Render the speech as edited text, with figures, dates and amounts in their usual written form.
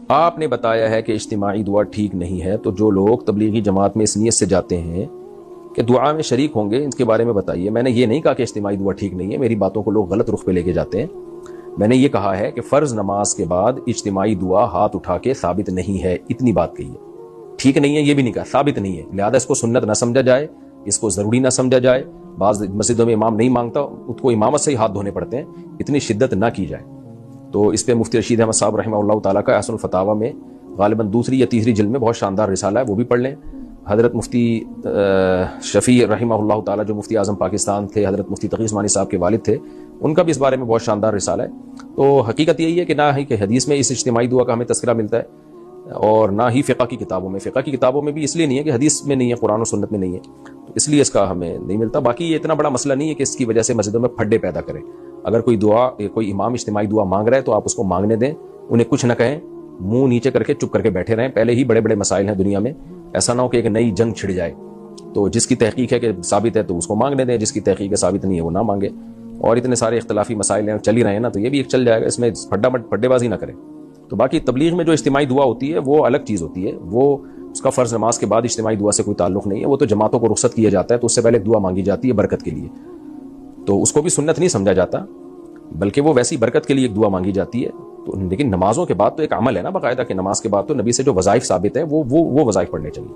آپ نے بتایا ہے کہ اجتماعی دعا ٹھیک نہیں ہے، تو جو لوگ تبلیغی جماعت میں اس نیت سے جاتے ہیں کہ دعا میں شریک ہوں گے، ان کے بارے میں بتائیے۔ میں نے یہ نہیں کہا کہ اجتماعی دعا ٹھیک نہیں ہے، میری باتوں کو لوگ غلط رخ پہ لے کے جاتے ہیں۔ میں نے یہ کہا ہے کہ فرض نماز کے بعد اجتماعی دعا ہاتھ اٹھا کے ثابت نہیں ہے، اتنی بات کہی ہے۔ ٹھیک نہیں ہے یہ بھی نہیں کہا، ثابت نہیں ہے، لہذا اس کو سنت نہ سمجھا جائے، اس کو ضروری نہ سمجھا جائے۔ بعض مسجدوں میں امام نہیں مانگتا، اس کو امامت سے ہی ہاتھ دھونے پڑتے ہیں، اتنی شدت نہ کی جائے۔ تو اس پہ مفتی رشید احمد صاحب رحمہ اللہ تعالیٰ کا احسن الفتاویٰ میں غالباً دوسری یا تیسری جلد میں بہت شاندار رسالہ ہے، وہ بھی پڑھ لیں۔ حضرت مفتی شفیع رحمہ اللہ تعالیٰ جو مفتی اعظم پاکستان تھے، حضرت مفتی تقی عثمانی صاحب کے والد تھے، ان کا بھی اس بارے میں بہت شاندار رسالہ ہے۔ تو حقیقت یہی ہے کہ نہ ہی کہ حدیث میں اس اجتماعی دعا کا ہمیں تذکرہ ملتا ہے، اور نہ ہی فقہ کی کتابوں میں۔ فقہ کی کتابوں میں بھی اس لیے نہیں ہے کہ حدیث میں نہیں ہے، قرآن و سنت میں نہیں ہے، تو اس لیے اس کا ہمیں نہیں ملتا۔ باقی یہ اتنا بڑا مسئلہ نہیں ہے کہ اس کی وجہ سے مسجدوں میں پھڈے پیدا کریں۔ اگر کوئی امام اجتماعی دعا مانگ رہا ہے تو آپ اس کو مانگنے دیں، انہیں کچھ نہ کہیں، منہ نیچے کر کے چپ کر کے بیٹھے رہیں۔ پہلے ہی بڑے بڑے مسائل ہیں دنیا میں، ایسا نہ ہو کہ ایک نئی جنگ چھڑ جائے۔ تو جس کی تحقیق ہے کہ ثابت ہے تو اس کو مانگنے دیں، جس کی تحقیق ہے ثابت نہیں ہے وہ نہ مانگے۔ اور اتنے سارے اختلافی مسائل ہیں، چل ہی رہے ہیں نا، تو یہ بھی ایک چل جائے گا، اس میں پھڈے بازی نہ کریں۔ تو باقی تبلیغ میں جو اجتماعی دعا ہوتی ہے وہ الگ چیز ہوتی ہے، وہ اس کا فرض نماز کے بعد اجتماعی دعا سے کوئی تعلق نہیں ہے۔ وہ تو جماعتوں کو رخصت کیا جاتا ہے تو اس سے پہلے دعا مانگی جاتی ہے برکت کے لیے، تو اس کو بھی سنت نہیں سمجھا جاتا، بلکہ وہ ویسی برکت کے لیے ایک دعا مانگی جاتی ہے۔ تو لیکن نمازوں کے بعد تو ایک عمل ہے نا باقاعدہ، کہ نماز کے بعد تو نبی سے جو وظائف ثابت ہیں وہ وظائف پڑھنے چاہیے۔